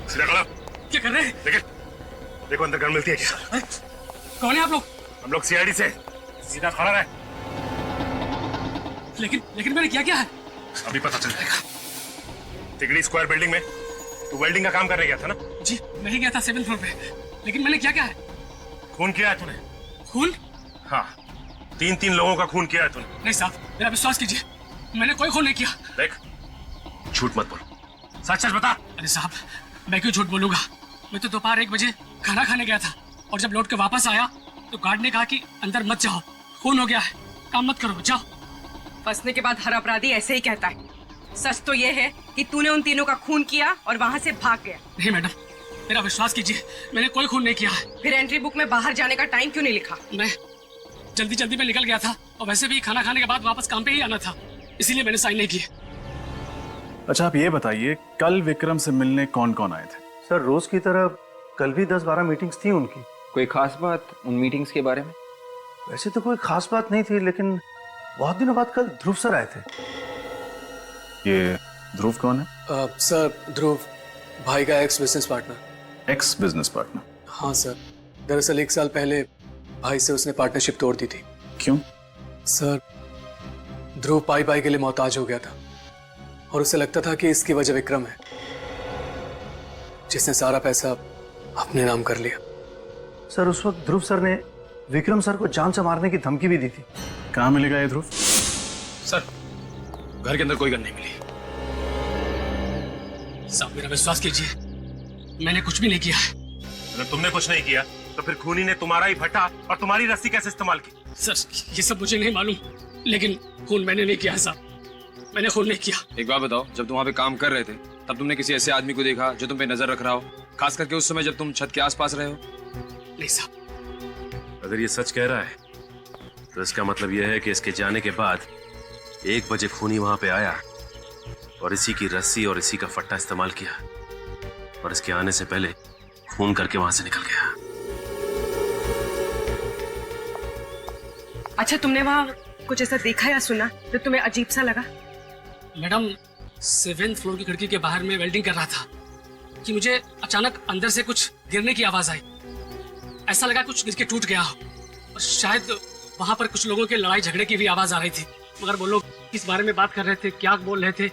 सीधा खड़ा। क्या कर रहे हैं? देखो अंदर गन मिलती है क्या? कौन है आप लोग? हम लोग सीआईडी से। सीधा खड़ा रहे। लेकिन मैंने क्या है? अभी पता चल जाएगा। तिगड़ी स्क्वायर बिल्डिंग में तू वेल्डिंग का काम करने गया था ना? जी मैं ही गया था 7th फ्लोर पे। लेकिन मैंने क्या है? खून किया है तूने? खून? हाँ, 3 लोगों का खून किया है तूने। नहीं साहब, मेरा विश्वास कीजिए, मैंने कोई खून नहीं किया। देख, झूठ मत बोल, सच सच बता। अरे साहब, मैं क्यों झूठ बोलूंगा? मैं तो दोपहर 1 बजे खाना खाने गया था और जब लौट के वापस आया तो गार्ड ने कहा कि अंदर मत जाओ, खून हो गया है, काम मत करो, जाओ। फंसने के बाद हर अपराधी ऐसे ही कहता है। सच तो ये है कि तूने उन तीनों का खून किया और वहाँ से भाग गया। नहीं मैडम, मेरा विश्वास कीजिए, मैंने कोई खून नहीं किया है। फिर एंट्री बुक में बाहर जाने का टाइम क्यों नहीं लिखा? मैं जल्दी में निकल गया था और वैसे भी खाना खाने के बाद वापस काम पे ही आना था, इसीलिए मैंने साइन नहीं किए। अच्छा आप ये बताइए, कल विक्रम से मिलने कौन कौन आए थे? सर रोज की तरह कल भी 10-12 मीटिंग्स थी उनकी। कोई खास बात उन मीटिंग्स के बारे में? वैसे तो कोई खास बात नहीं थी, लेकिन बहुत दिनों बाद कल ध्रुव सर आए थे। ये ध्रुव कौन है? सर ध्रुव भाई का x business partner. X business partner? हाँ सर, दरअसल 1 साल पहले भाई से उसने पार्टनरशिप तोड़ दी थी। क्यों? सर ध्रुव पाई के लिए मोहताज हो गया था और उसे लगता था कि इसकी वजह विक्रम है, जिसने सारा पैसा अपने नाम कर लिया। सर उस वक्त ध्रुव सर ने विक्रम सर को जान से मारने की धमकी भी दी थी। कहाँ मिलेगा ये ध्रुव? सर घर के अंदर कोई गन नहीं मिली। साहब मेरा विश्वास कीजिए, मैंने कुछ भी नहीं किया है। अगर तुमने कुछ नहीं किया तो फिर खूनी ने तुम्हारा ही भट्टा और तुम्हारी रस्सी कैसे इस्तेमाल की? सर ये सब मुझे नहीं मालूम, लेकिन खून मैंने नहीं किया है साहब, मैंने खून नहीं किया। एक बात बताओ, जब तुम वहाँ पे काम कर रहे थे तब तुमने किसी ऐसे आदमी को देखा जो तुम पे नजर रख रहा हो, खास करके उस समय जब तुम छत के आसपास रहे हो? नहीं साहब। अगर ये सच कह रहा है तो इसका मतलब यह है कि इसके जाने के बाद 1 बजे खूनी वहां पे आया और इसी की रस्सी और इसी का फट्टा इस्तेमाल किया और इसके आने से पहले खून करके वहां से निकल गया। अच्छा तुमने वहाँ कुछ ऐसा देखा या सुना जो तुम्हें अजीब सा लगा? मैडम 7th फ्लोर की खिड़की के बाहर में वेल्डिंग कर रहा था कि मुझे अचानक अंदर से कुछ गिरने की आवाज आई। ऐसा लगा कुछ गिर के टूट गया हो और शायद वहां पर कुछ लोगों के लड़ाई झगड़े की भी आवाज आ रही थी, मगर वो लोग किस बारे में बात कर रहे थे, क्या बोल रहे थे,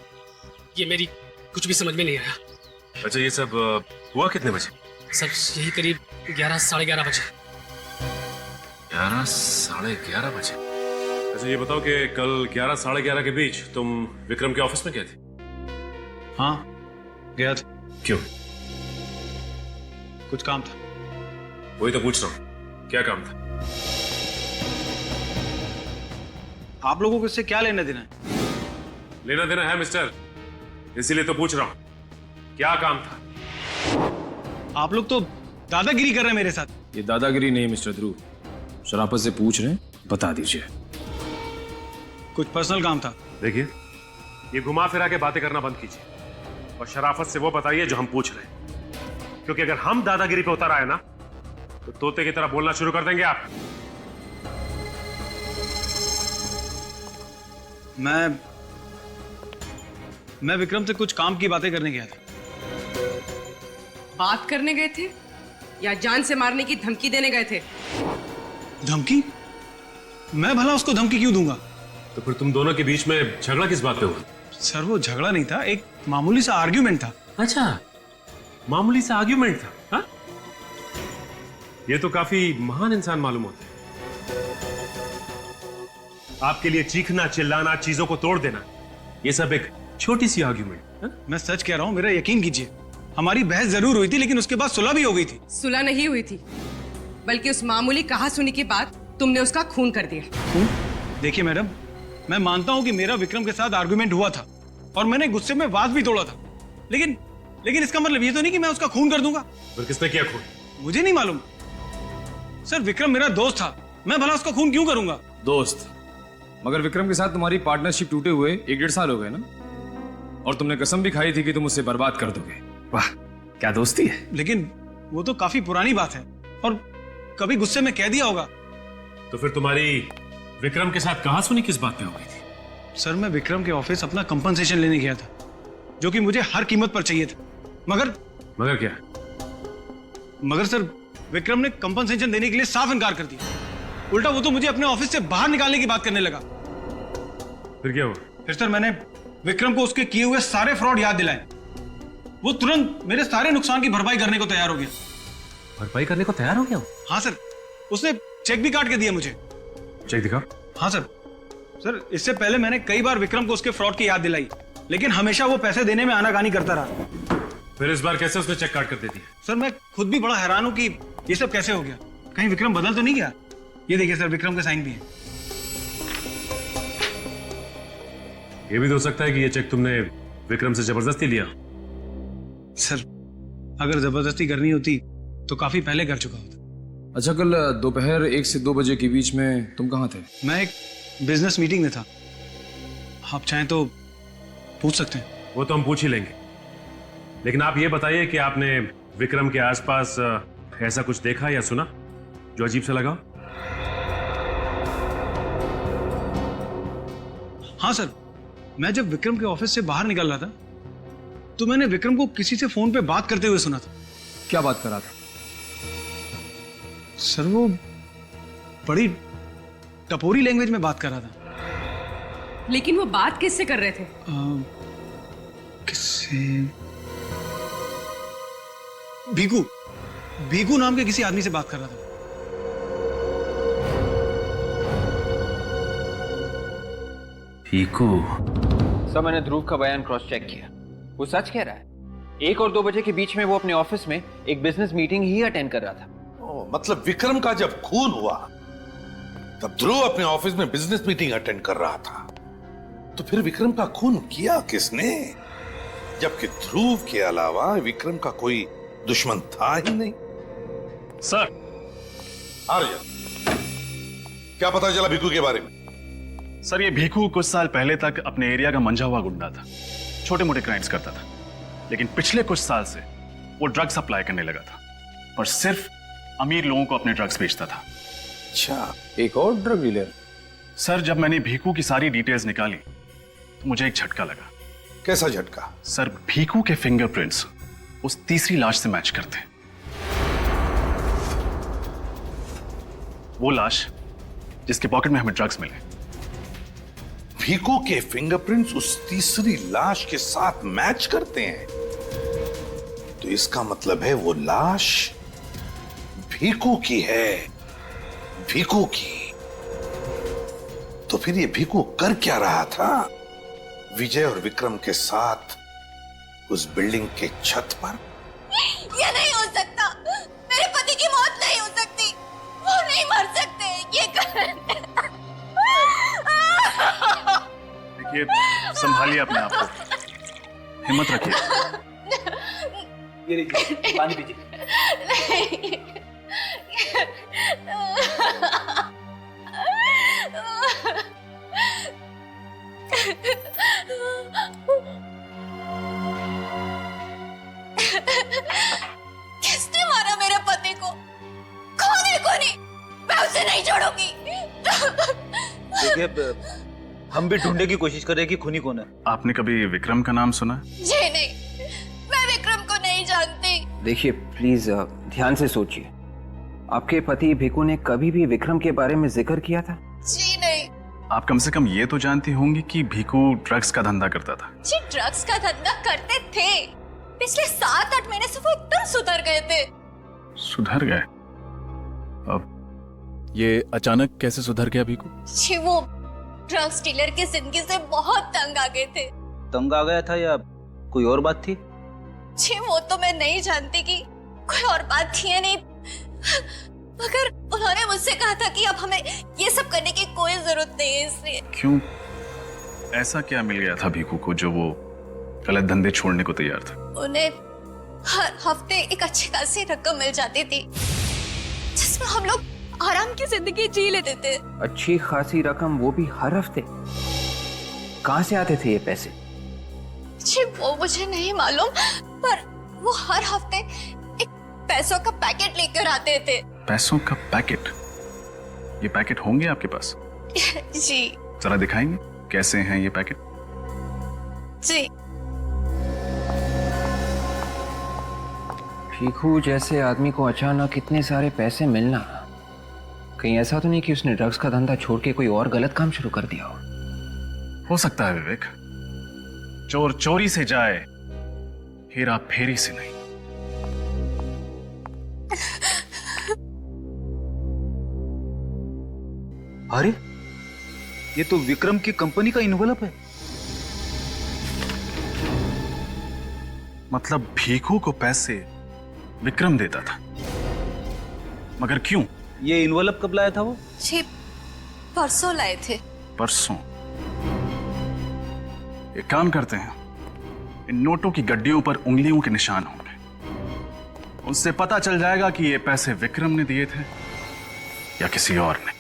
ये मेरी कुछ भी समझ में नहीं आया। अच्छा ये सब हुआ कितने बजे? सर यही करीब 11 साढ़े 11 बजे। 11 साढ़े 11 बजे? अच्छा ये बताओ कि कल 11 साढ़े 11 के बीच तुम विक्रम के ऑफिस में गए थे? हाँ गया था। क्यों? कुछ काम था। वही तो पूछ रहा हूँ, क्या काम था? आप लोगों को इससे क्या लेना देना है? लेना देना है मिस्टर, इसीलिए तो पूछ रहा हूँ, क्या काम था? आप लोग तो दादागिरी कर रहे हैं मेरे साथ। ये दादागिरी नहीं मिस्टर ध्रुव, शराफत से पूछ रहे हैं, बता दीजिए। कुछ पर्सनल काम था। देखिए ये घुमा फिरा के बातें करना बंद कीजिए और शराफत से वो बताइए जो हम पूछ रहे हैं, क्योंकि अगर हम दादागिरी पे उतर आए ना तो तोते की तरह बोलना शुरू कर देंगे आप। मैं विक्रम से कुछ काम की बातें करने गया था। बात करने गए थे या जान से मारने की धमकी देने गए थे? धमकी? मैं भला उसको धमकी क्यों दूंगा? तो फिर तुम दोनों के बीच में झगड़ा किस बात पे हुआ? सर वो झगड़ा नहीं था, एक मामूली सा आर्ग्यूमेंट था। अच्छा मामूली सा आर्ग्यूमेंट था? हा? ये तो काफी महान इंसान मालूम होता है। आपके लिए चीखना चिल्लाना, चीजों को तोड़ देना, ये सब एक छोटी सी आर्ग्यूमेंट। मैं सच कह रहा हूं, मेरा यकीन कीजिए, हमारी बहस जरूर हुई थी लेकिन उसके बाद सुलह भी हो गई थी। सुलह नहीं हुई थी, बल्कि उस मामूली कहा सुनी के बाद तुमने उसका खून कर दिया। देखिए मैडम, मैं मानता हूं कि मेरा विक्रम के साथ आर्गुमेंट हुआ था और मैंने गुस्से में वाद भी तोड़ा था, लेकिन इसका मतलब ये तो नहीं कि मैं उसका खून कर दूंगा। फिर किसने किया खून? मुझे नहीं मालूम सर, विक्रम मेरा दोस्त था, मैं भला उसका खून क्यों करूंगा? दोस्त? मगर विक्रम के साथ तुम्हारी पार्टनरशिप टूटे हुए 1-1.5 साल हो गए ना, और तुमने कसम भी खाई थी कि तुम उसे बर्बाद कर दोगे। वाह क्या दोस्ती है। लेकिन वो तो काफी पुरानी बात है और कभी गुस्से में कह दिया होगा। तो फिर तुम्हारी विक्रम के साथ कहाँ सुनी किस बात पे हो गई थी? सर मैं विक्रम के ऑफिस अपना कंपनसेशन लेने गया था, जो कि मुझे हर कीमत पर चाहिए था। मगर क्या? मगर सर विक्रम ने कंपनसेशन देने के लिए साफ इनकार कर दिया। उल्टा वो तो मुझे अपने ऑफिस से बाहर निकालने की बात करने लगा। फिर क्या हुआ? फिर सर मैंने विक्रम को उसके किए हुए सारे फ्रॉड याद दिलाए। वो तुरंत मेरे सारे नुकसान की भरपाई करने को तैयार हो गया। भरपाई करने को तैयार हो गया? हाँ सर, उसने चेक भी काट के दिया मुझे। चेक दिखाओ। हाँ सर। सर इससे पहले मैंने कई बार विक्रम को उसके फ्रॉड की याद दिलाई, लेकिन हमेशा वो पैसे देने में आनाकानी करता रहा। फिर इस बार कैसे उसने चेक काट कर दे दिया? सर मैं खुद भी बड़ा हैरान हूं कि ये सब कैसे हो गया। कहीं विक्रम बदल तो नहीं गया? ये देखिए सर, विक्रम के साइन भी है। ये भी तो हो सकता है कि ये चेक तुमने विक्रम से जबरदस्ती लिया। सर अगर जबरदस्ती करनी होती तो काफी पहले कर चुका होता। अच्छा, कल दोपहर 1 से 2 बजे के बीच में तुम कहाँ थे? मैं एक बिजनेस मीटिंग में था। आप चाहें तो पूछ सकते हैं। वो तो हम पूछ ही लेंगे, लेकिन आप ये बताइए कि आपने विक्रम के आसपास ऐसा कुछ देखा या सुना जो अजीब सा लगा? हाँ सर, मैं जब विक्रम के ऑफिस से बाहर निकल रहा था तो मैंने विक्रम को किसी से फोन पे बात करते हुए सुना था। क्या बात कर रहा था? सर वो बड़ी टपोरी लैंग्वेज में बात कर रहा था। लेकिन वो बात किससे कर रहे थे? किससे? भीकू नाम के किसी आदमी से बात कर रहा था। भीकू? सर मैंने ध्रुव का बयान क्रॉस चेक किया, वो सच कह रहा है। 1 और 2 बजे के बीच में वो अपने ऑफिस में एक बिजनेस मीटिंग ही अटेंड कर रहा था। मतलब विक्रम का जब खून हुआ तब ध्रुव अपने ऑफिस में बिजनेस मीटिंग अटेंड कर रहा था। तो फिर विक्रम का खून किया किसने? जबकि ध्रुव के अलावा विक्रम का कोई दुश्मन था ही नहीं। सर। आर्यन, क्या पता चला भीकू के बारे में? सर ये भीकू कुछ साल पहले तक अपने एरिया का मंझा हुआ गुंडा था, छोटे मोटे क्राइम्स करता था, लेकिन पिछले कुछ साल से वो ड्रग सप्लाई करने लगा था और सिर्फ अमीर लोगों को अपने ड्रग्स बेचता था। अच्छा, एक और ड्रग डीलर? सर जब मैंने भीकू की सारी डिटेल्स निकाली तो मुझे एक झटका लगा। कैसा झटका? सर भीकू के फिंगरप्रिंट्स उस तीसरी लाश से मैच करते हैं। वो लाश जिसके पॉकेट में हमें ड्रग्स मिले। भीकू के फिंगरप्रिंट्स उस तीसरी लाश के साथ मैच करते हैं, तो इसका मतलब है वो लाश भीकू की है। भीकू की? तो फिर ये भीकू कर क्या रहा था विजय और विक्रम के साथ उस बिल्डिंग के छत पर? ये नहीं हो सकता, मेरे पति की मौत नहीं हो सकती, वो नहीं मर सकते। ये देखिए, संभालिए अपने आप को, हिम्मत रखिए। ये लीजिए, पानी पीजिए। किसने मारा मेरे पति को? कौन है? मैं उसे नहीं छोड़ूंगी। देखिए, हम भी ढूंढने की कोशिश कर रहे हैं कि खूनी कौन है। आपने कभी विक्रम का नाम सुना? जी नहीं, मैं विक्रम को नहीं जानती। देखिए प्लीज ध्यान से सोचिए, आपके पति भीकू ने कभी भी विक्रम के बारे में जिक्र किया था? जी नहीं। आप कम से कम ये तो जानती होंगी कि भीकू ड्रग्स का धंधा करता था। जी ड्रग्स का धंधा करते थे, पिछले 7-8 महीने से वो एकदम सुधर गए थे। सुधर गए? अब ये अचानक कैसे सुधर गया भीकू? जी वो ड्रग्स डीलर की जिंदगी से बहुत तंग आ गए थे। तंग आ गया था या कोई और बात थी? जी वो तो मैं नहीं जानती कि कोई और बात थी या नहीं, मगर उन्होंने मुझसे कहा था कि अब हमें ये सब करने की कोई जरूरत नहीं है, इसलिए। क्यों? ऐसा क्या मिल गया था भीकू को जो वो गलत धंधे छोड़ने को तैयार था? उन्हें हर हफ्ते एक अच्छी खासी रकम मिल जाती थी जिसमें हम लोग आराम की जिंदगी जी लेते थे। अच्छी खासी रकम, वो भी हर हफ्ते? कहाँ से आते थे ये पैसे? जी वो मुझे नहीं मालूम, पर वो हर हफ्ते एक पैसों का पैकेट लेकर आते थे। पैसों का पैकेट? ये पैकेट होंगे आपके पास? जी जरा दिखाएंगे कैसे हैं ये पैकेट? जी। भीखू जैसे आदमी को अचानक इतने सारे पैसे मिलना, कहीं ऐसा तो नहीं कि उसने ड्रग्स का धंधा छोड़ के कोई और गलत काम शुरू कर दिया हो सकता है विवेक। चोर चोरी से जाए, हेरा फेरी से नहीं। अरे ये तो विक्रम की कंपनी का इन्वेलप है। मतलब भीखू को पैसे विक्रम देता था, मगर क्यों? ये इन्वेलप कब लाया था वो? जी परसों लाए थे। परसों? एक काम करते हैं, इन नोटों की गड्डियों पर उंगलियों के निशान होंगे, उससे पता चल जाएगा कि ये पैसे विक्रम ने दिए थे या किसी और ने।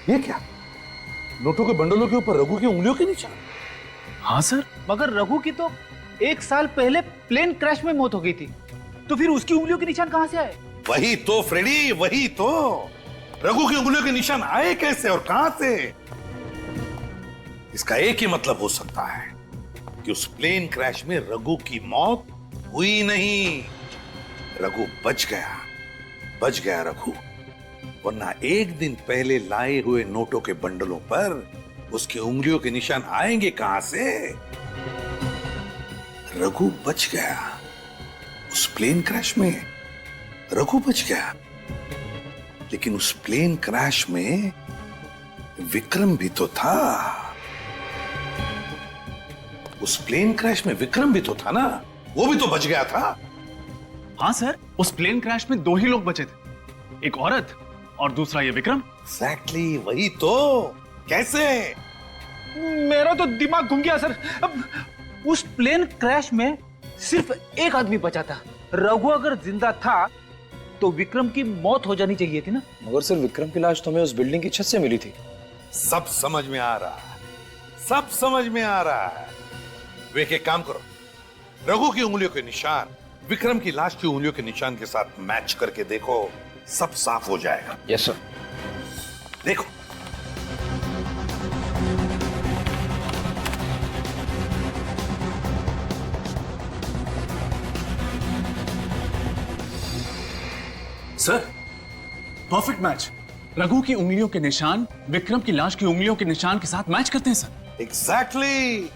ये क्या? नोटों के बंडलों के ऊपर रघु की उंगलियों के निशान? हाँ सर। मगर रघु की तो 1 साल पहले प्लेन क्रैश में मौत हो गई थी, तो फिर उसकी उंगलियों के निशान कहां से आए? वही तो फ्रेडी, वही तो। रघु की उंगलियों के निशान आए कैसे और कहां से? इसका एक ही मतलब हो सकता है कि उस प्लेन क्रैश में रघु की मौत हुई नहीं, रघु बच गया रघु। वरना एक दिन पहले लाए हुए नोटों के बंडलों पर उसकी उंगलियों के निशान आएंगे कहां से? रघु बच गया उस प्लेन क्रैश में, रघु बच गया। लेकिन उस प्लेन क्रैश में विक्रम भी तो था। उस प्लेन क्रैश में विक्रम भी तो था ना, वो भी तो बच गया था। हाँ सर, उस प्लेन क्रैश में 2 ही लोग बचे थे, एक औरत और दूसरा ये विक्रम। एग्जैक्टली, वही तो। कैसे? मेरा तो दिमाग घूम गया सर। अब उस प्लेन क्रैश में सिर्फ एक आदमी बचा था। रघु अगर जिंदा था तो विक्रम की मौत हो जानी चाहिए थी ना। मगर सर विक्रम की लाश तो हमें उस बिल्डिंग की छत से मिली थी। सब समझ में आ रहा है, सब समझ में आ रहा है। वे एक काम करो, रघु की उंगलियों के निशान विक्रम की लाश की उंगलियों के निशान के साथ मैच करके देखो, सब साफ हो जाएगा। Yes sir. देखो, सर परफेक्ट मैच। रघु की उंगलियों के निशान विक्रम की लाश की उंगलियों के निशान के साथ मैच करते हैं सर। एग्जैक्टली।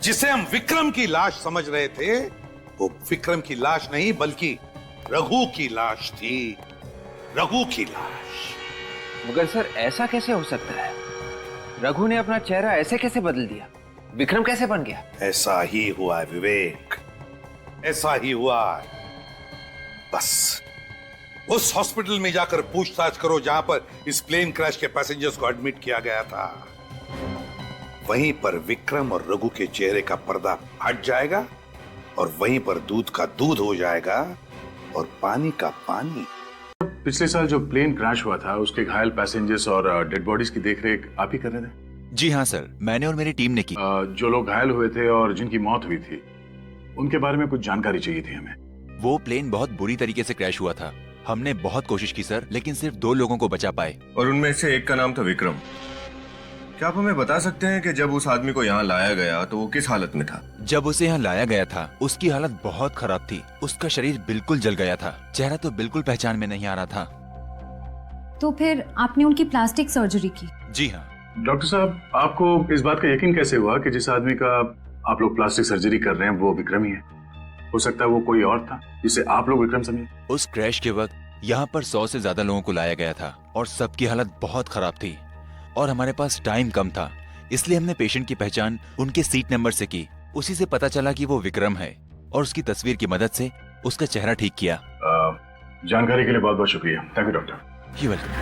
जिसे हम विक्रम की लाश समझ रहे थे, वो विक्रम की लाश नहीं बल्कि रघु की लाश थी, रघु की लाश। मगर सर ऐसा कैसे हो सकता है? रघु ने अपना चेहरा ऐसे कैसे बदल दिया? विक्रम कैसे बन गया? ऐसा ही हुआ है विवेक, ऐसा ही हुआ है। बस उस हॉस्पिटल में जाकर पूछताछ करो जहां पर इस प्लेन क्रैश के पैसेंजर्स को एडमिट किया गया था। वहीं पर विक्रम और रघु के चेहरे का पर्दा हट जाएगा और वहीं पर दूध का दूध हो जाएगा और पानी का पानी। पिछले साल जो प्लेन क्रैश हुआ था उसके घायल पैसेंजर्स और डेड बॉडीज की देखरेख आप ही कर रहे थे? जी हाँ सर, मैंने और मेरी टीम ने की। जो लोग घायल हुए थे और जिनकी मौत हुई थी उनके बारे में कुछ जानकारी चाहिए थी हमें। वो प्लेन बहुत बुरी तरीके से क्रैश हुआ था। हमने बहुत कोशिश की सर, लेकिन सिर्फ 2 लोगों को बचा पाए। और उनमें से एक का नाम था विक्रम। क्या आप हमें बता सकते हैं कि जब उस आदमी को यहाँ लाया गया तो वो किस हालत में था? जब उसे यहाँ लाया गया था उसकी हालत बहुत खराब थी। उसका शरीर बिल्कुल जल गया था, चेहरा तो बिल्कुल पहचान में नहीं आ रहा था। तो फिर आपने उनकी प्लास्टिक सर्जरी की? जी हाँ। डॉक्टर साहब, आपको इस बात का यकीन कैसे हुआ कि जिस आदमी का आप लोग प्लास्टिक सर्जरी कर रहे हैं वो विक्रम ही है? हो सकता है वो कोई और था जिसे आप लोग विक्रम समझे। उस क्रैश के वक्त यहाँ पर 100 से ज्यादा लोगों को लाया गया था और सबकी हालत बहुत खराब थी और हमारे पास टाइम कम था, इसलिए हमने पेशेंट की पहचान उनके सीट नंबर से की। उसी से पता चला कि वो विक्रम है और उसकी तस्वीर की मदद से उसका चेहरा ठीक किया। जानकारी के लिए बहुत बहुत शुक्रिया। Thank you doctor. You welcome.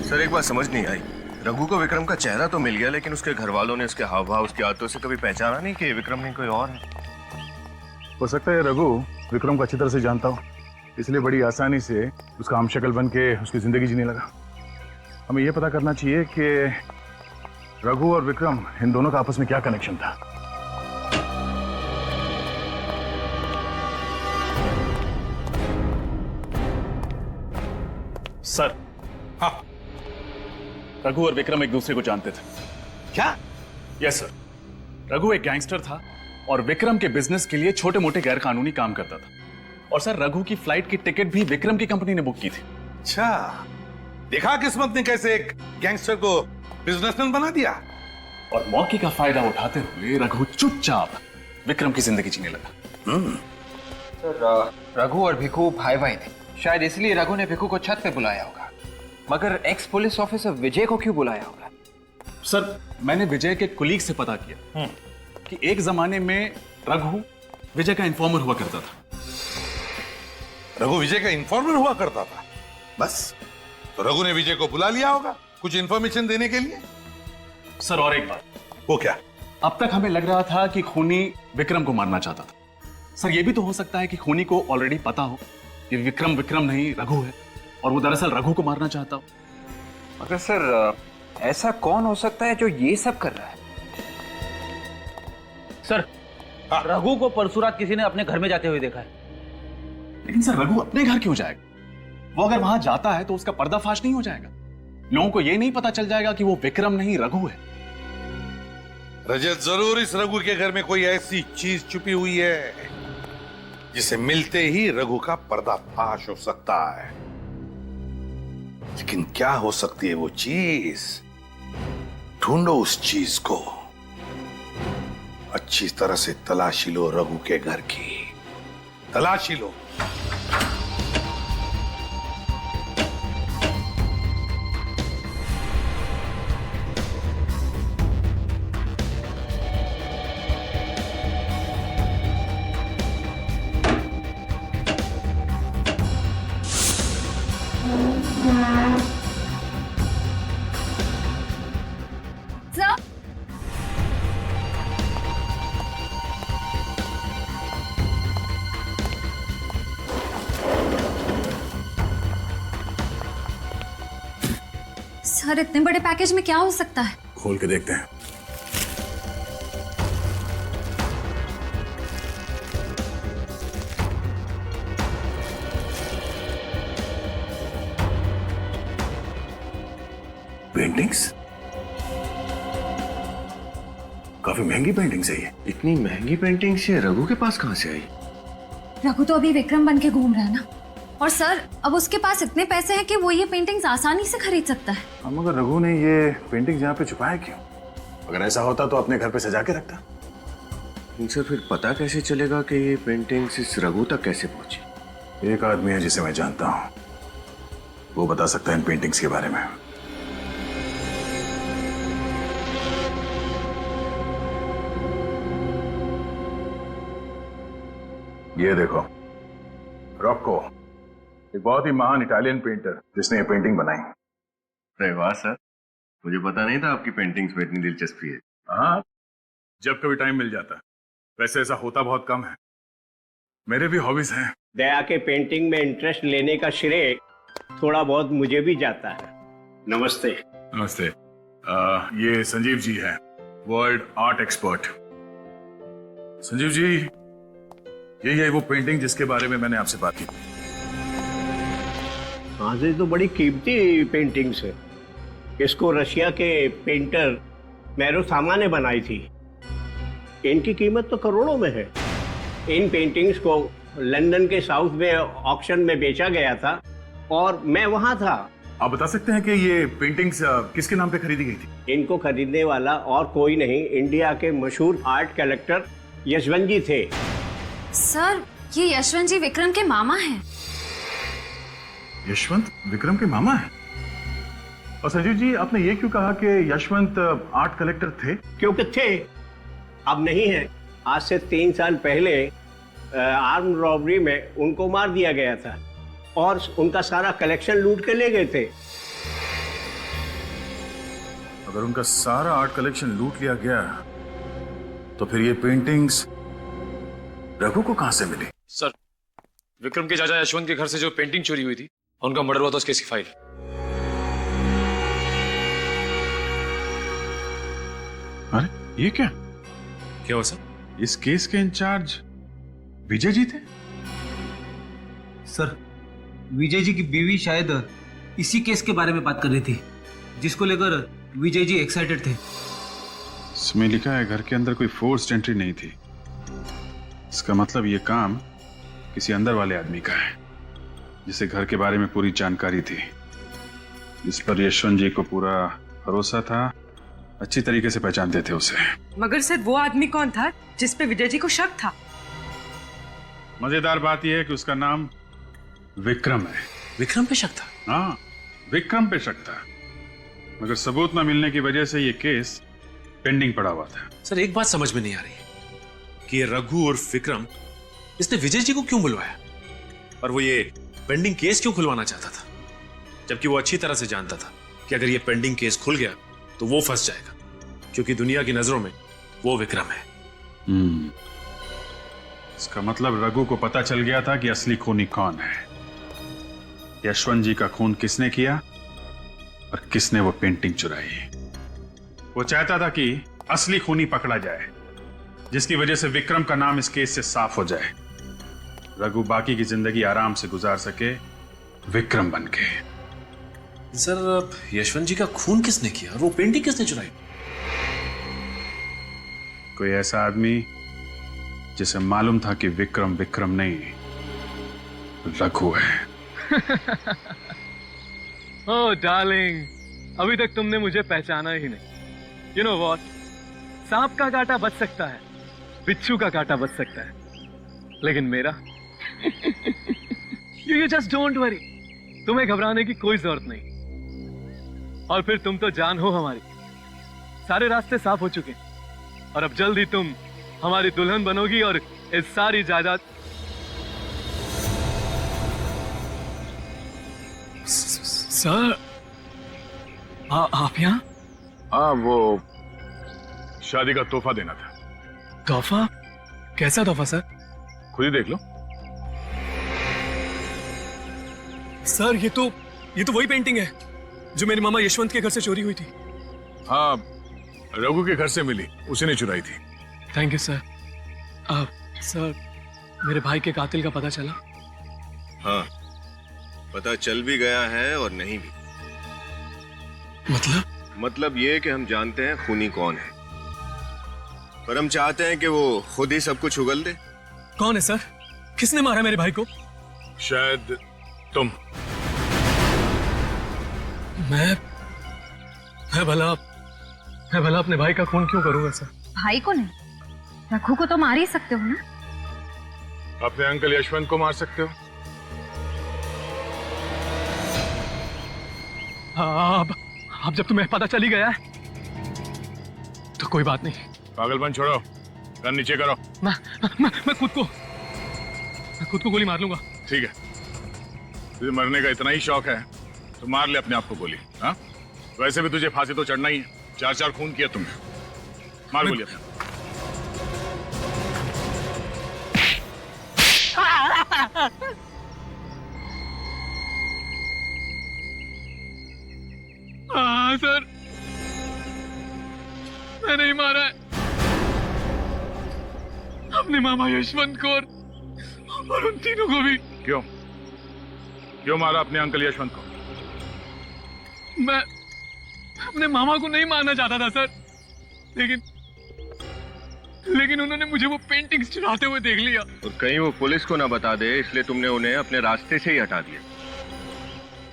Sir एक बात समझ नहीं आई, रघु को विक्रम का चेहरा तो मिल गया लेकिन उसके घर वालों ने उसके हाव भाव उसकी आदतों से कभी पहचाना नहीं कि विक्रम नहीं कोई और है। हो सकता है रघु विक्रम को अच्छी तरह से जानता हो, इसलिए बड़ी आसानी से उसका हमशक्ल बन के उसकी जिंदगी जीने लगा। हमें यह पता करना चाहिए कि रघु और विक्रम इन दोनों का आपस में क्या कनेक्शन था। सर, हाँ, रघु और विक्रम एक दूसरे को जानते थे। क्या? यस सर, रघु एक गैंगस्टर था और विक्रम के बिजनेस के लिए छोटे मोटे गैर कानूनी काम करता था। और सर, रघु की फ्लाइट की टिकट भी विक्रम की कंपनी ने बुक की थी। अच्छा, देखा किस्मत ने कैसे एक गैंगस्टर को बिजनेसमैन बना दिया। और मौके का फायदा उठाते हुए रघु चुपचाप विक्रम की जिंदगी जीने लगा। सर, रघु और भिखू भाई भाई थे, शायद इसलिए रघु ने भिखू को छत पे बुलाया होगा। मगर एक्स पुलिस ऑफिसर विजय को क्यों बुलाया होगा? सर, मैंने विजय के कुलीग से पता किया कि एक जमाने में रघु विजय का इन्फॉर्मर हुआ करता था। रघु विजय का इन्फॉर्मर हुआ करता था? बस, तो रघु ने विजय को बुला लिया होगा कुछ इन्फॉर्मेशन देने के लिए। सर, और एक बात। वो क्या? अब तक हमें लग रहा था कि खूनी विक्रम को मारना चाहता था। सर, यह भी तो हो सकता है कि खूनी को ऑलरेडी पता हो कि विक्रम नहीं रघु है और वो दरअसल रघु को मारना चाहता हो। मगर सर, ऐसा कौन हो सकता है जो ये सब कर रहा है? सर, रघु को परसों रात किसी ने अपने घर में जाते हुए देखा है। लेकिन सर, रघु अपने घर क्यों जाएगा? वो अगर वहां जाता है तो उसका पर्दाफाश नहीं हो जाएगा? लोगों को यह नहीं पता चल जाएगा कि वो विक्रम नहीं रघु है? रजत, जरूर इस रघु के घर में कोई ऐसी चीज छुपी हुई है जिसे मिलते ही रघु का पर्दाफाश हो सकता है। लेकिन क्या हो सकती है वो चीज? ढूंढो उस चीज को, अच्छी तरह से तलाशी लो रघु के घर की, तलाशी लो। सर, सर, इतने बड़े पैकेज में क्या हो सकता है? खोल के देखते हैं। पेंटिंग्स? काफी महंगी पेंटिंग्स है ये। इतनी महंगी पेंटिंग्स ये रघु के पास कहां से आई? रघु तो अभी विक्रम बन के घूम रहा है ना। और सर, अब उसके पास इतने पैसे हैं कि वो ये पेंटिंग्स आसानी से खरीद सकता है। हम अगर रघु ने ये पेंटिंग्स यहाँ पे छुपाया क्यों? अगर ऐसा होता तो अपने घर पे सजा के रखता। इनसे फिर पता कैसे चलेगा कि ये पेंटिंग्स इस रघु तक कैसे पहुंची? एक आदमी है जिसे मैं जानता हूँ, वो बता सकता है इन पेंटिंग्स के बारे में। ये देखो, रॉक्को, एक बहुत ही महान इटालियन पेंटर जिसने ये पेंटिंग बनाई। अरे वाह सर, मुझे पता नहीं था आपकी पेंटिंग्स में इतनी दिलचस्पी है। हाँ, जब कभी टाइम मिल जाता है। वैसे ऐसा होता बहुत कम है, मेरे भी हॉबीज हैं। दया के पेंटिंग में इंटरेस्ट लेने का श्रेय थोड़ा बहुत मुझे भी जाता है। नमस्ते। नमस्ते। ये संजीव जी हैं, world art expert. Sanjeev ji, यही है वो पेंटिंग जिसके बारे में मैंने आपसे बात की। हाँ जी, तो बड़ी कीमती पेंटिंग्स है। इसको रशिया के पेंटर मैरोसामा ने बनाई थी। इनकी कीमत तो करोड़ों में है। इन पेंटिंग्स को लंदन के साउथ में ऑक्शन में बेचा गया था और मैं वहां था। आप बता सकते हैं कि ये पेंटिंग्स किसके नाम पे खरीदी गई थी? इनको खरीदने वाला और कोई नहीं, इंडिया के मशहूर आर्ट कलेक्टर यशवंत जी थे। सर, ये यशवंत जी विक्रम के मामा हैं। यशवंत विक्रम के मामा हैं? और संजीव जी, आपने ये क्यों कहा कि यशवंत आर्ट कलेक्टर थे? क्योंकि थे, अब नहीं है। आज से 3 साल पहले आर्म रॉबरी में उनको मार दिया गया था और उनका सारा कलेक्शन लूट के ले गए थे। अगर उनका सारा आर्ट कलेक्शन लूट लिया गया तो फिर ये पेंटिंग्स रघु को कहां से मिली? सर, विक्रम के चाचा यशवंत के घर से जो पेंटिंग चोरी हुई थी, उनका मर्डर हुआ था उस केस की फाइल। अरे ये क्या हुआ सर? इस केस के इंचार्ज विजय जी थे? सर, विजय जी की बीवी शायद इसी केस के बारे में बात कर रही थी, जिसको लेकर विजय जी एक्साइटेड थे। इसमें लिखा है घर के अंदर कोई फोर्स्ड एंट्री नहीं थी। इसका मतलब ये काम किसी अंदर वाले आदमी का है, जिसे घर के बारे में पूरी जानकारी थी, जिस पर यशवंत जी को पूरा भरोसा था, अच्छी तरीके से पहचानते थे उसे। मगर सर, वो आदमी कौन था जिस पे विजय जी को शक था? मजेदार बात यह है कि उसका नाम विक्रम है। विक्रम पे शक था? हाँ, विक्रम पे शक था, मगर सबूत न मिलने की वजह से ये केस पेंडिंग पड़ा हुआ था। सर, एक बात समझ में नहीं आ रही कि ये रघु और विक्रम, इसने विजय जी को क्यों बुलवाया और वो ये पेंडिंग केस क्यों खुलवाना चाहता था, जबकि वो अच्छी तरह से जानता था कि अगर ये पेंडिंग केस खुल गया तो वो फंस जाएगा, क्योंकि दुनिया की नजरों में वो विक्रम है। इसका मतलब रघु को पता चल गया था कि असली खूनी कौन है, यशवंत जी का खून किसने किया और किसने वो पेंटिंग चुराई। वो चाहता था कि असली खूनी पकड़ा जाए, जिसकी वजह से विक्रम का नाम इस केस से साफ हो जाए, रघु बाकी की जिंदगी आराम से गुजार सके विक्रम बनके। सर, यशवंत जी का खून किसने किया और वो पेंटिंग किसने चुराई? कोई ऐसा आदमी जिसे मालूम था कि विक्रम विक्रम नहीं, रघु है। ओह डार्लिंग, अभी तक तुमने मुझे पहचाना ही नहीं। यू नो व्हाट, सांप का कांटा बच सकता है, बिच्छू का कांटा बच सकता है, लेकिन मेरा यू जस्ट डोंट वरी, तुम्हें घबराने की कोई जरूरत नहीं। और फिर तुम तो जान हो हमारी, सारे रास्ते साफ हो चुके और अब जल्द ही तुम हमारी दुल्हन बनोगी और इस सारी जायदाद। सर, आप यहाँ? हाँ, वो शादी का तोहफा देना था। तोहफा? कैसा तोहफा सर? खुद ही देख लो। सर, ये तो वही पेंटिंग है जो मेरे मामा यशवंत के घर से चोरी हुई थी। हाँ, रघु के घर से मिली, उसी ने चुराई थी। Thank you sir. सर, मेरे भाई के कातिल का पता चला? हाँ, पता चल भी गया है और नहीं भी। मतलब ये कि हम जानते हैं खूनी कौन है, पर हम चाहते हैं कि वो खुद ही सब कुछ उगल दे। कौन है सर? किसने मारा मेरे भाई को? शायद तुम। मैं भला अपने भाई का खून क्यों करूंगा सर? भाई को नहीं, रघु को तो मार ही सकते हो ना। अपने अंकल यशवंत को मार सकते हो। अब जब तुम्हें पता चली गया है तो कोई बात नहीं। पागलपन छोड़ो, गन नीचे करो। मैं खुद को गोली मार लूंगा। ठीक है, तुझे मरने का इतना ही शौक है तो मार ले अपने आप को गोली। हाँ, वैसे भी तुझे फांसी तो चढ़ना ही है, 4 खून किया तुमने। मार गोली अपने। हाँ सर, मैं नहीं मारा है अपने मामा यशवंत को और उन तीनों को भी। क्यों मारा अपने अंकल यशवंत को? मैं अपने मामा को नहीं मारना चाहता था सर, लेकिन उन्होंने मुझे वो पेंटिंग्स चुराते हुए देख लिया। और कहीं वो पुलिस को ना बता दे, इसलिए तुमने उन्हें अपने रास्ते से ही हटा दिया।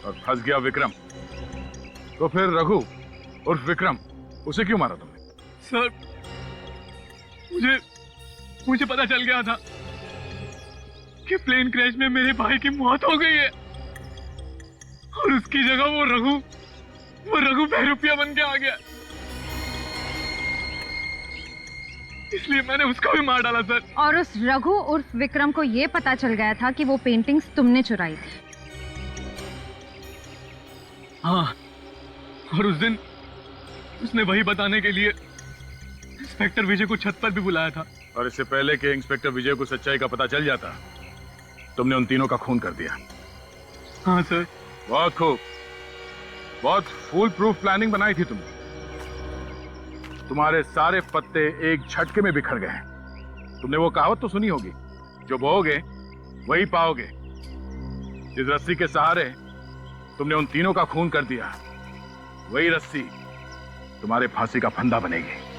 और फंस गया विक्रम, तो फिर रघु और विक्रम, उसे क्यों मारा तुमने? सर, मुझे पता चल गया था कि प्लेन क्रैश में मेरे भाई की मौत हो गई है और उसकी जगह वो रघु बहरूपिया बन के आ गया, इसलिए मैंने उसको भी मार डाला सर। और उस रघु उर्फ विक्रम को ये पता चल गया था कि वो पेंटिंग्स तुमने चुराई थी। हाँ, और उस दिन उसने वही बताने के लिए इंस्पेक्टर विजय को छत पर भी बुलाया था। और इससे पहले कि इंस्पेक्टर विजय को सच्चाई का पता चल जाता, तुमने उन तीनों का खून कर दिया। हाँ सर। बहुत खूब, बहुत फुल प्रूफ प्लानिंग बनाई थी तुमने। तुम्हारे सारे पत्ते एक झटके में बिखर गए। तुमने वो कहावत तो सुनी होगी, जो बोओगे वही पाओगे। जिस रस्सी के सहारे तुमने उन तीनों का खून कर दिया, वही रस्सी तुम्हारे फांसी का फंदा बनेगी।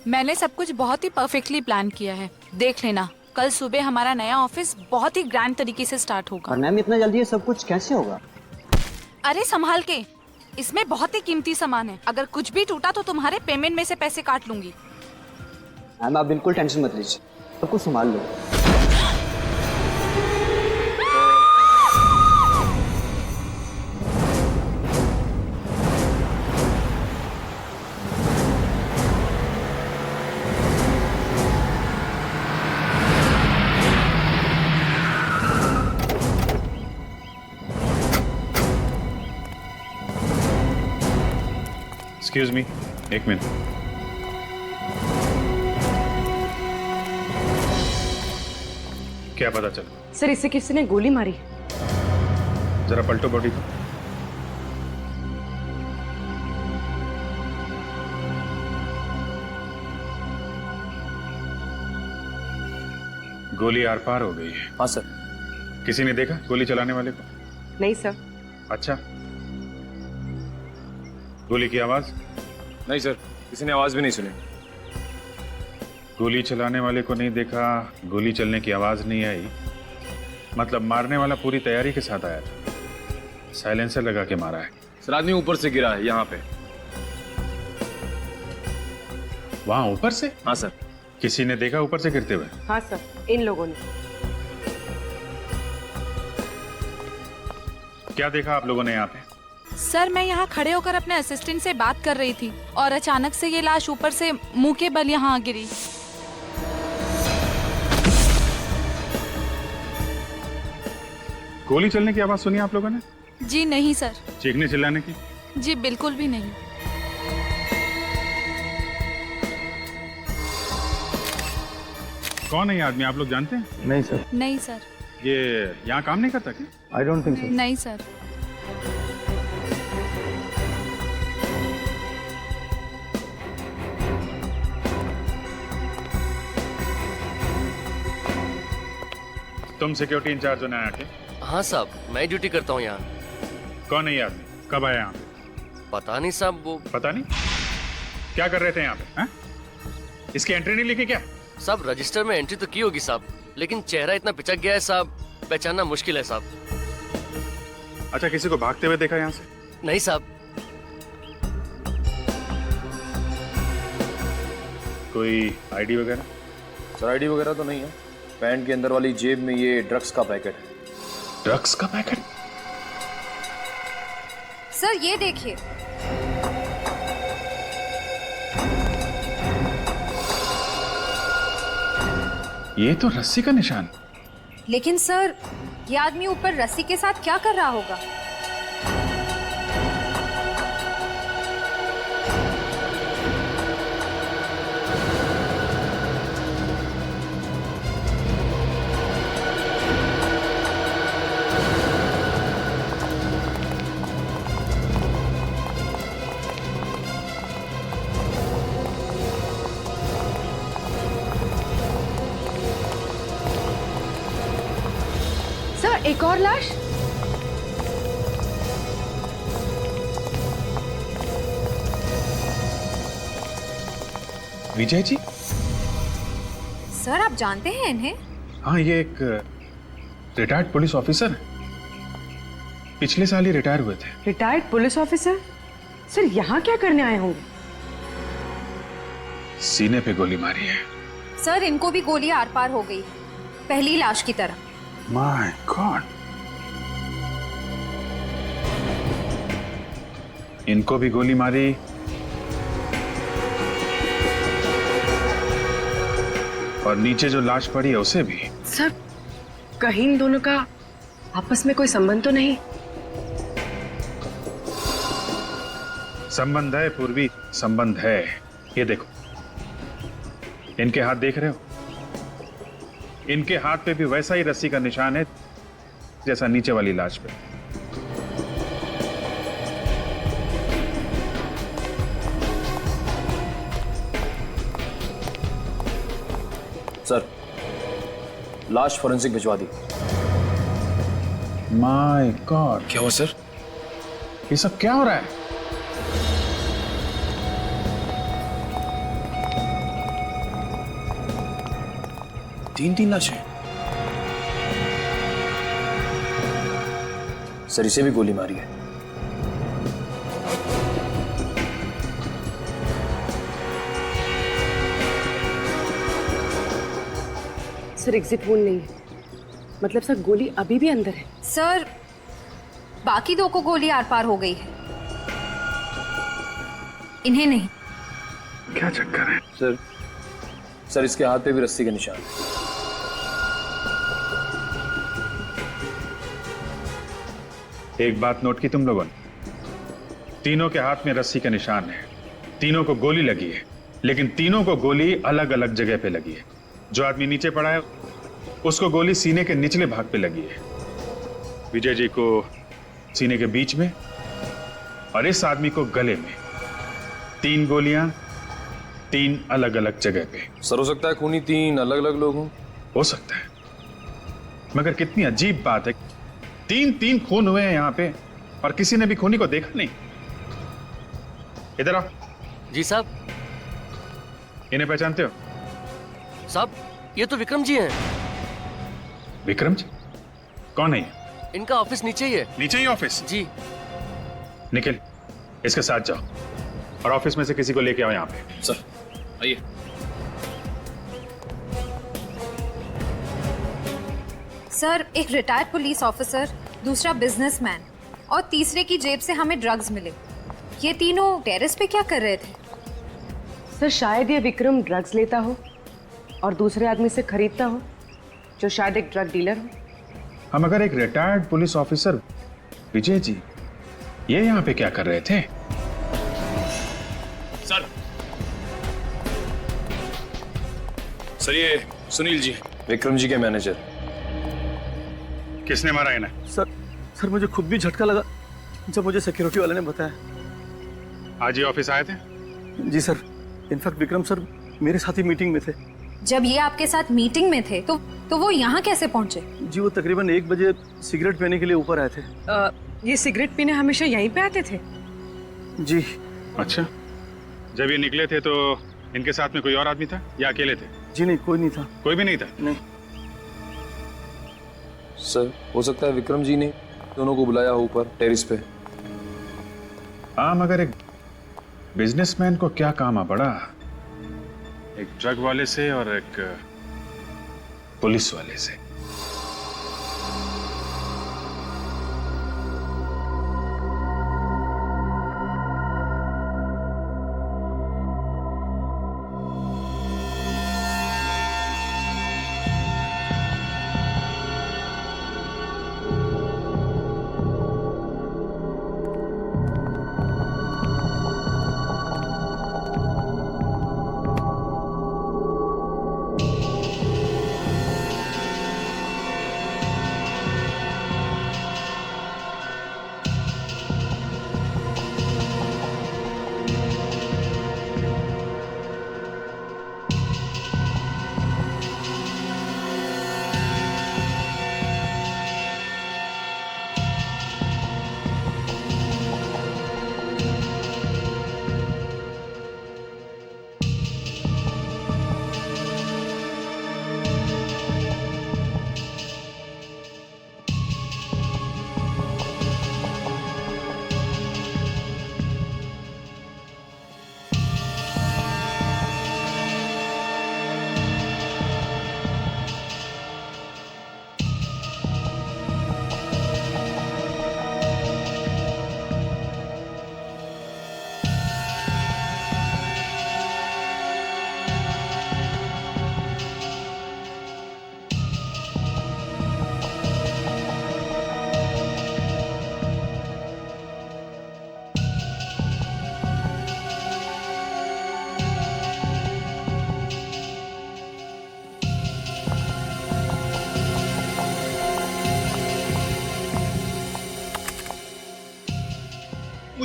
मैंने सब कुछ बहुत ही परफेक्टली प्लान किया है। देख लेना, कल सुबह हमारा नया ऑफिस बहुत ही ग्रैंड तरीके से स्टार्ट होगा। और मैम इतना जल्दी ये सब कुछ कैसे होगा? अरे संभाल के, इसमें बहुत ही कीमती सामान है। अगर कुछ भी टूटा तो तुम्हारे पेमेंट में से पैसे काट लूंगी। मैम आप बिल्कुल टेंशन मत लीजिए, सब कुछ संभाल लो। एक्सक्यूज मी, एक मिनट। क्या पता चला? सर इसे किसी ने गोली मारी। जरा पलटो बॉडी को। गोली आर पार हो गई है। हाँ सर। किसी ने देखा गोली चलाने वाले को? नहीं सर। अच्छा, गोली की आवाज? नहीं सर, किसी ने आवाज भी नहीं सुनी। गोली चलाने वाले को नहीं देखा, गोली चलने की आवाज नहीं आई, मतलब मारने वाला पूरी तैयारी के साथ आया था। साइलेंसर लगा के मारा है। सर आदमी ऊपर से गिरा है यहाँ पे। वहां ऊपर से? हाँ सर। किसी ने देखा ऊपर से गिरते हुए? हाँ सर, इन लोगों ने। क्या देखा आप लोगों ने यहाँ पे? सर मैं यहाँ खड़े होकर अपने असिस्टेंट से बात कर रही थी और अचानक से ये लाश ऊपर से मुंह के बल यहाँ गिरी। गोली चलने की आवाज सुनी आप लोगों ने? जी नहीं सर। चीखने चिल्लाने की? जी बिल्कुल भी नहीं। कौन है ये आदमी, आप लोग जानते हैं? नहीं सर। नहीं सर। ये यहाँ काम नहीं करता क्या? I don't think so. नहीं सर। तुम सिक्योरिटी इंचार्ज हो नया के? हाँ साहब, मैं ड्यूटी करता हूँ यहाँ। कौन है ये आदमी, कब आया यहाँ? पता नहीं साहब। वो पता नहीं? क्या कर रहे थे यहाँ पे? इसकी एंट्री नहीं लिखी क्या? साहब रजिस्टर में एंट्री तो की होगी साहब, लेकिन चेहरा इतना पिचक गया है साहब, पहचानना मुश्किल है साहब। अच्छा, किसी को भागते हुए देखा यहाँ से? नहीं साहब। कोई आईडी वगैरह? सर आईडी वगैरह तो नहीं है। पैंट के अंदर वाली जेब में ये ड्रग्स का पैकेट है। ड्रग्स का पैकेट? सर ये देखिए। ये तो रस्सी का निशान। लेकिन सर ये आदमी ऊपर रस्सी के साथ क्या कर रहा होगा? एक और लाश। विजय जी? सर आप जानते हैं इन्हें? हाँ, ये एक रिटायर्ड पुलिस ऑफिसर है। पिछले साल ही रिटायर हुए थे। Retired police officer? सर यहाँ क्या करने आए होंगे? सीने पे गोली मारी है। सर इनको भी गोली आर पार हो गई, पहली लाश की तरह। माय गॉड, इनको भी गोली मारी और नीचे जो लाश पड़ी है उसे भी। सर, कहीं इन दोनों का आपस में कोई संबंध तो नहीं? संबंध है पूर्वी, संबंध है। ये देखो, इनके हाथ देख रहे हो? इनके हाथ पे भी वैसा ही रस्सी का निशान है जैसा नीचे वाली लाश पे। सर, लाश फोरेंसिक भिजवा दी। माय गॉड, क्या हुआ सर? ये सब क्या हो रहा है? तीन लाशें। सर, इसे भी गोली मारी है। सर, एग्जिट वोन नहीं है, मतलब सर गोली अभी भी अंदर है। सर, बाकी दो को गोली आर पार हो गई है, इन्हें नहीं। क्या चक्कर है? सर इसके हाथ पे भी रस्सी के निशान है। एक बात नोट की तुम लोगों ने? तीनों के हाथ में रस्सी के निशान है, तीनों को गोली लगी है, लेकिन तीनों को गोली अलग अलग जगह पे लगी है। जो आदमी नीचे पड़ा है उसको गोली सीने के निचले भाग पे लगी है, विजय जी को सीने के बीच में, और इस आदमी को गले में। 3 गोलियां 3 अलग अलग जगह पे। सर, हो सकता है खूनी 3 अलग अलग लोग हों। हो सकता है, मगर कितनी अजीब बात है, 3 खून हुए हैं यहाँ पे और किसी ने भी खूनी को देखा नहीं। इधर आओ। जी साहब। इन्हें पहचानते हो? साहब, ये तो विक्रम जी हैं। विक्रम जी? कौन है ये? इनका ऑफिस नीचे ही है। नीचे ही ऑफिस? जी। निखिल, इसके साथ जाओ और ऑफिस में से किसी को लेके आओ यहाँ पे। सर, आइए। सर, एक रिटायर्ड पुलिस ऑफिसर, दूसरा बिजनेसमैन और तीसरे की जेब से हमें ड्रग्स मिले। ये तीनों टेरेस पे क्या कर रहे थे? सर, शायद ये विक्रम ड्रग्स लेता हो और दूसरे आदमी से खरीदता हो, जो शायद एक ड्रग डीलर हो। हम अगर एक retired police officer Vijay ji, ये यहाँ पे क्या कर रहे थे? सर, ये सुनील जी, विक्रम जी के मैनेजर। किसने मारा इन्हें? सर मुझे खुद भी झटका लगा जब मुझे सिक्योरिटी वाले ने बताया। आज ये ऑफिस आए थे? जी सर, इनफैक्ट विक्रम सर मेरे साथ ही मीटिंग में थे। जब ये आपके साथ मीटिंग में थे तो वो यहाँ कैसे पहुंचे? जी, वो तकरीबन 1 बजे सिगरेट पीने के लिए ऊपर आए थे। ये सिगरेट पीने हमेशा यहीं पे आते थे? जी। अच्छा, जब ये निकले थे तो इनके साथ में कोई और आदमी था या अकेले थे? जी नहीं, कोई नहीं था। कोई भी नहीं था? नहीं। सर, हो सकता है विक्रम जी ने दोनों को बुलाया हो ऊपर टेरिस पे। हाँ, मगर एक बिजनेसमैन को क्या काम आ पड़ा, एक ड्रग वाले से और एक पुलिस वाले से।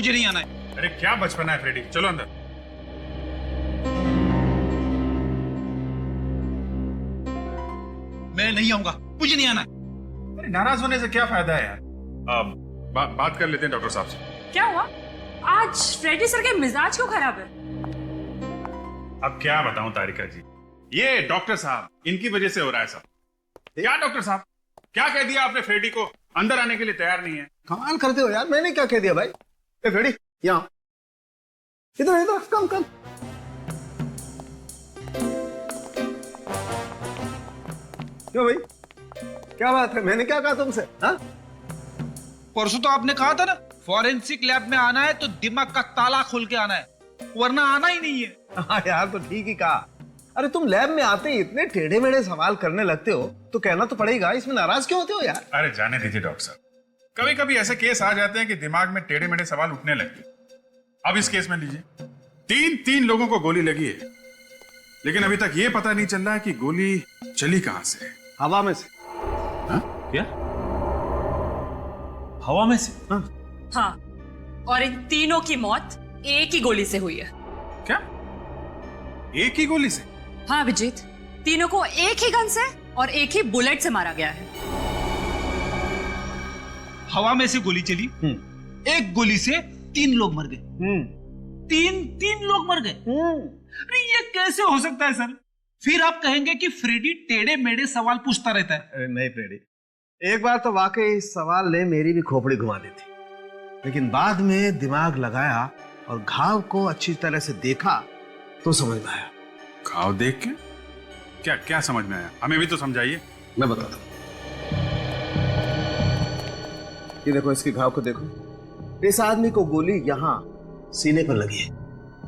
मुझे नहीं आना है। अरे क्या बचपना है फ्रेडी, चलो अंदर। मैं नहीं आऊंगा, मुझे नहीं आना है। अरे नाराज होने से क्या फायदा है यार। बात कर लेते हैं डॉक्टर साहब से। क्या हुआ? आज फ्रेडी सर के मिजाज क्यों खराब है? अब क्या बताऊं तारिका जी, ये डॉक्टर साहब, इनकी वजह से हो रहा है सब। क्या डॉक्टर साहब, क्या कह दिया आपने फ्रेडी को? अंदर आने के लिए तैयार नहीं है। कमाल करते हो यार, मैंने क्या कह दिया भाई? ए फ्रेडी, यहाँ इधर इधर, कम कम। क्यों भाई, क्या बात है? मैंने क्या कहा तुमसे? हाँ, परसों तो आपने कहा था ना, फॉरेंसिक लैब में आना है तो दिमाग का ताला खोल के आना है, वरना आना ही नहीं है। हाँ यार, तो ठीक ही कहा। अरे तुम लैब में आते ही इतने टेढ़े मेढ़े सवाल करने लगते हो तो कहना तो पड़ेगा, इसमें नाराज क्यों होते हो यार? अरे जाने दीजिए डॉक्टर साहब, कभी कभी ऐसे केस आ जाते हैं कि दिमाग में टेढ़े मेढ़े सवाल उठने लगते। अब इस केस में लीजिए, तीन लोगों को गोली लगी है, लेकिन अभी तक ये पता नहीं चल रहा है कि गोली चली कहां से। हवा में से। क्या? हवा में से? हाँ, और इन तीनों की मौत एक ही गोली से हुई है। क्या? एक ही गोली से? हाँ विजीत, तीनों को एक ही गन से और एक ही बुलेट से मारा गया है। हवा में से गोली चली, एक गोली से 3 लोग मर गए। तीन लोग मर गए। अरे ये कैसे हो सकता है सर? फिर आप कहेंगे कि फ्रेडी टेढ़े मेढ़े सवाल पूछता रहता है। अरे नहीं फ्रेडी, एक बार तो वाकई इस सवाल ने मेरी भी खोपड़ी घुमा दी थी, लेकिन बाद में दिमाग लगाया और घाव को अच्छी तरह से देखा तो समझ में आया। घाव देख के? क्या क्या समझ में आया? हमें भी तो समझाइए। मैं बताता हूँ। ये देखो, इसके घाव को देखो। इस आदमी को गोली यहाँ सीने पर लगी है।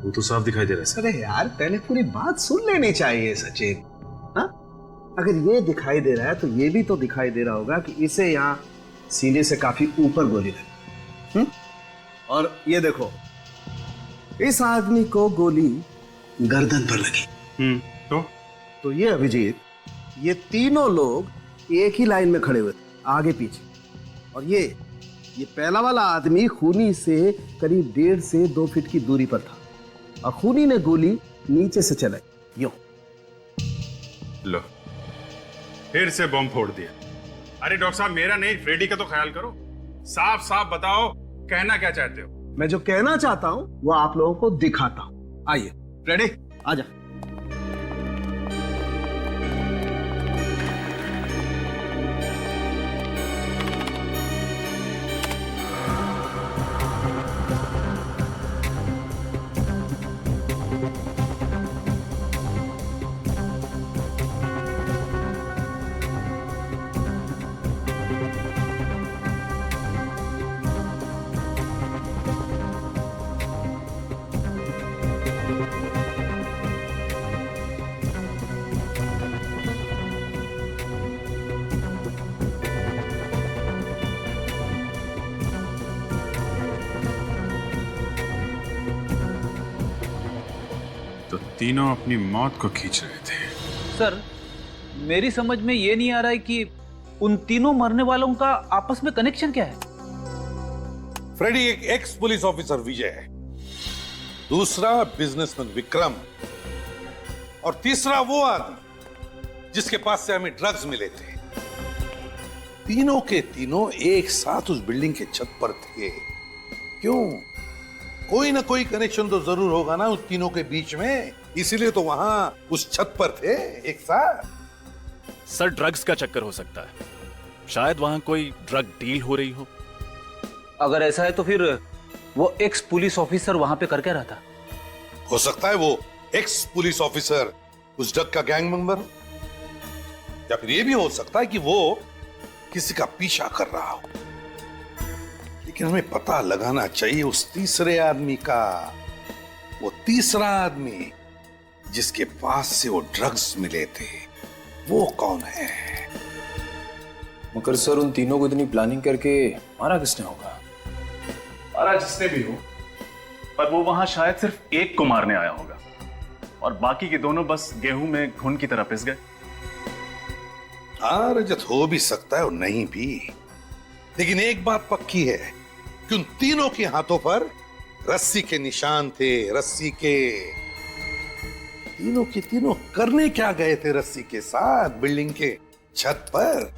वो तो साफ दिखाई दे रहा है। अरे यार, पहले पूरी बात सुन लेनी चाहिए सचिन। हाँ, अगर ये दिखाई दे रहा है तो ये भी तो दिखाई दे रहा होगा कि इसे यहाँ सीने से काफी ऊपर गोली लगी। और ये देखो, इस आदमी को गोली गर्दन पर लगी। तो ये अभिजीत, ये तीनों लोग एक ही लाइन में खड़े हुए थे, आगे पीछे। और ये पहला वाला आदमी खूनी से करीब 1.5 से 2 फीट की दूरी पर था और खूनी ने गोली नीचे से चलाई, यूं। लो, फिर से बम फोड़ दिया। अरे डॉक्टर साहब, मेरा नहीं, फ्रेडी का तो ख्याल करो। साफ साफ बताओ, कहना क्या चाहते हो? मैं जो कहना चाहता हूं वो आप लोगों को दिखाता हूं। आइए फ्रेडी, आजा। तीनों अपनी मौत को खींच रहे थे। सर, मेरी समझ में ये नहीं आ रहा है कि उन तीनों मरने वालों का आपस में कनेक्शन क्या है। फ्रेडी एक एक्स पुलिस ऑफिसर विजय है, दूसरा बिजनेसमैन विक्रम, और तीसरा वो आदमी जिसके पास से हमें ड्रग्स मिले थे। तीनों के तीनों एक साथ उस बिल्डिंग के छत पर थे। क्यों? कोई ना कोई कनेक्शन तो जरूर होगा ना उस तीनों के बीच में, इसीलिए तो वहां उस छत पर थे एक साथ। सर, ड्रग्स का चक्कर हो सकता है, शायद वहां कोई ड्रग डील हो रही हो। अगर ऐसा है तो फिर वो एक्स पुलिस ऑफिसर वहां पे कर क्या रहा था? हो सकता है वो एक्स पुलिस ऑफिसर उस ड्रग का गैंग मेंबर हो, या फिर ये भी हो सकता है कि वो किसी का पीछा कर रहा हो। लेकिन हमें पता लगाना चाहिए उस तीसरे आदमी का, वो तीसरा आदमी जिसके पास से वो ड्रग्स मिले थे, वो कौन है? मगर सर, उन तीनों को इतनी प्लानिंग करके मारा किसने होगा? मारा जिसने भी हो, पर वो वहां शायद सिर्फ एक को मारने आया होगा और बाकी के दोनों बस गेहूं में घुन की तरह पिस गए। हाँ रजत, हो भी सकता है और नहीं भी, लेकिन एक बात पक्की है कि उन तीनों के हाथों पर रस्सी के निशान थे, रस्सी के। तीनों के तीनों करने क्या गए थे रस्सी के साथ बिल्डिंग के छत पर?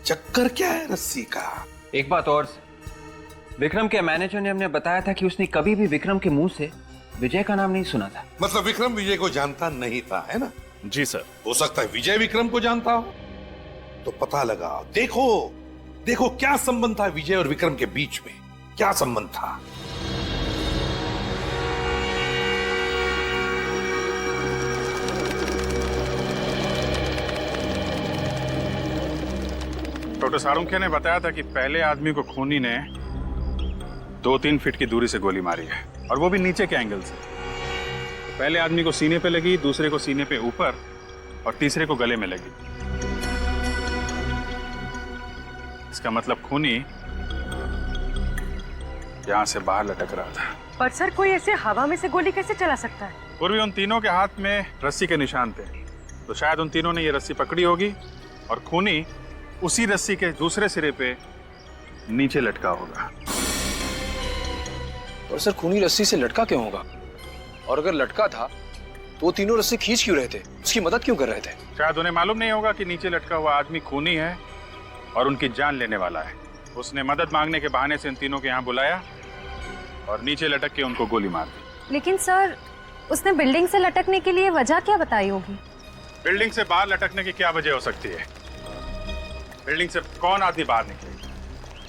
चक्कर क्या है रस्सी का? एक बात और, विक्रम के मैनेजर ने हमें बताया था कि उसने कभी भी विक्रम के मुंह से विजय का नाम नहीं सुना था। मतलब विक्रम विजय को जानता नहीं था, है ना? जी सर। हो सकता है विजय विक्रम को जानता हो, तो पता लगाओ। देखो देखो क्या संबंध था विजय और विक्रम के बीच में, क्या संबंध था? डॉक्टर सारुंखे ने बताया था कि पहले आदमी को खूनी ने 2-3 फीट की दूरी से गोली मारी है, और वो भी नीचे के एंगल से। पहले आदमी को सीने पे लगी, दूसरे को सीने पे ऊपर, और तीसरे को गले में लगी। इसका मतलब खूनी यहां से बाहर लटक रहा था। पर सर कोई ऐसे हवा में से गोली कैसे चला सकता है? पूर्वी उन तीनों के हाथ में रस्सी के निशान थे, तो शायद उन तीनों ने ये रस्सी पकड़ी होगी और खूनी उसी रस्सी के दूसरे सिरे पे नीचे लटका होगा। और सर खूनी रस्सी से लटका क्यों होगा? और अगर लटका था तो वो तीनों रस्सी खींच क्यों रहे थे? उसकी मदद क्यों कर रहे थे? शायद उन्हें मालूम नहीं होगा कि नीचे लटका हुआ आदमी खूनी है और उनकी जान लेने वाला है। उसने मदद मांगने के बहाने से इन तीनों को यहाँ बुलाया और नीचे लटक के उनको गोली मार दी। लेकिन सर उसने बिल्डिंग से लटकने के लिए वजह क्या बताई होगी? बिल्डिंग से बाहर लटकने की क्या वजह हो सकती है? बिल्डिंग से कौन आदमी बाहर निकले?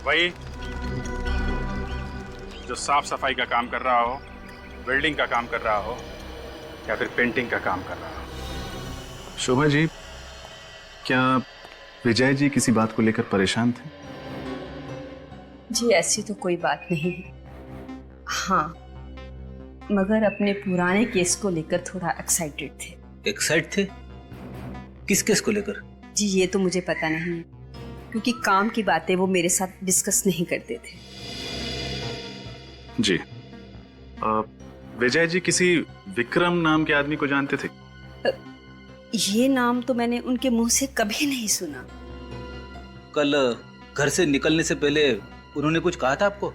वही जो साफ सफाई का काम कर रहा हो, बिल्डिंग का काम कर रहा हो, या फिर पेंटिंग का काम कर रहा हो। शोभा जी, क्या विजय जी किसी बात को लेकर परेशान थे? जी ऐसी तो कोई बात नहीं है, हाँ मगर अपने पुराने केस को लेकर थोड़ा एक्साइटेड थे। एक्साइट थे? किस केस को लेकर? जी ये तो मुझे पता नहीं है, क्योंकि काम की बातें वो मेरे साथ डिस्कस नहीं करते थे। जी विजय जी किसी विक्रम नाम के आदमी को जानते थे? ये नाम तो मैंने उनके मुंह से कभी नहीं सुना। कल घर से निकलने से पहले उन्होंने कुछ कहा था आपको,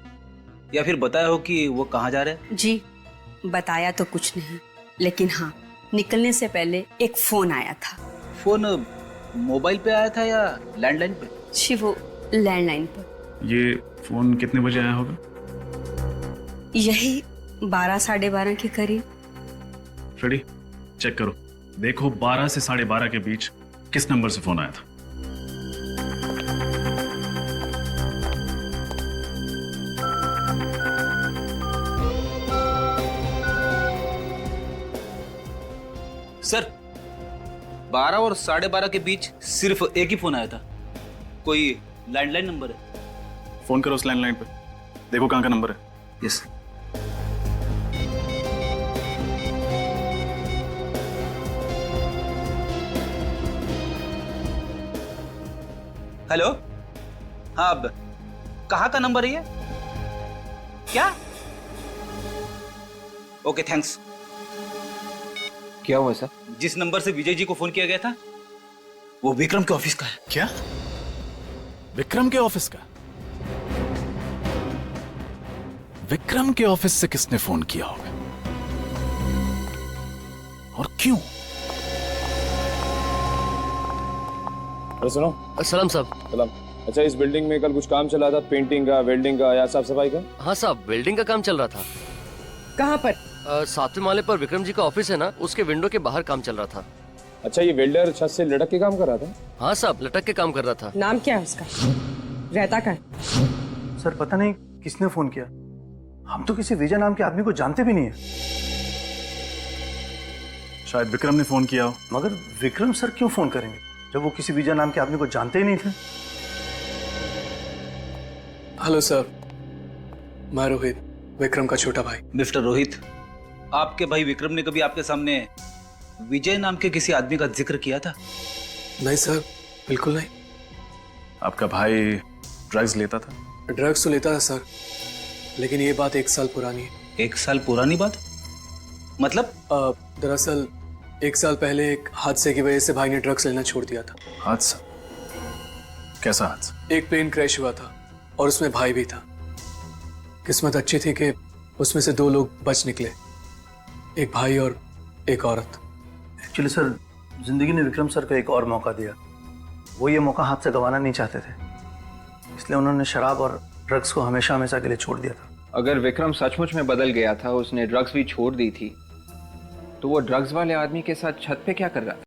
या फिर बताया हो कि वो कहाँ जा रहे हैं? जी बताया तो कुछ नहीं, लेकिन हाँ निकलने से पहले एक फोन आया था। फोन मोबाइल पे आया था या लैंडलाइन पे? जी वो लैंडलाइन पर। ये फोन कितने बजे आया होगा? यही 12-12:30 के करीब। फ्रेडी चेक करो, देखो 12 से 12:30 के बीच किस नंबर से फोन आया था। सर 12 और 12:30 के बीच सिर्फ एक ही फोन आया था। कोई लैंडलाइन नंबर है? फोन करो उस लैंडलाइन पे, देखो कहाँ का नंबर है। यस। हेलो, हाँ अब कहाँ का नंबर है ये? क्या? Okay thanks. क्या हुआ सर? जिस नंबर से विजय जी को फोन किया गया था वो विक्रम के ऑफिस का है। क्या? विक्रम के ऑफिस का? विक्रम के ऑफिस से किसने फोन किया होगा और क्यों? अरे सुनो। सलाम साहब। सलाम। अच्छा इस बिल्डिंग में कल कुछ काम चला था, पेंटिंग का, वेल्डिंग का या साफ सफाई का? हाँ साहब, वेल्डिंग का काम चल रहा था। कहाँ पर? 7वें माले पर विक्रम जी का ऑफिस है ना, उसके विंडो के बाहर काम चल रहा था। अच्छा ये वेल्डर छत से लटक के काम कर रहा था? हाँ साहब, लटक के काम कर रहा था। नाम क्या है उसका? रहता कहाँ? सर पता नहीं किसने फोन किया, हम तो किसी विजय नाम के आदमी को जानते भी नहीं है। शायद विक्रम ने फोन किया हो। मगर विक्रम सर क्यों फोन करेंगे जब वो किसी विजय नाम के आदमी को जानते ही नहीं थे? हेलो सर, मैं रोहित, विक्रम का छोटा भाई। मिस्टर रोहित, आपके भाई विक्रम ने कभी आपके सामने विजय नाम के किसी आदमी का जिक्र किया था? नहीं सर, बिल्कुल नहीं। आपका भाई ड्रग्स लेता था? ड्रग्स तो लेता था सर, लेकिन ये बात 1 साल पुरानी है। 1 साल पुरानी बात? मतलब? दरअसल 1 साल पहले एक हादसे की वजह से भाई ने ड्रग्स लेना छोड़ दिया था। हादसा? कैसा हादसा? एक प्लेन क्रैश हुआ था और उसमें भाई भी था। किस्मत अच्छी थी कि उसमें से 2 लोग बच निकले, एक भाई और एक औरत। एक्चुअली सर, जिंदगी ने विक्रम सर को एक और मौका दिया। वो ये मौका हाथ से गंवाना नहीं चाहते थे, इसलिए उन्होंने शराब और ड्रग्स को हमेशा हमेशा के लिए छोड़ दिया था। अगर विक्रम सचमुच में बदल गया था, उसने ड्रग्स भी छोड़ दी थी, तो वो ड्रग्स वाले आदमी के साथ छत पे क्या कर रहा था?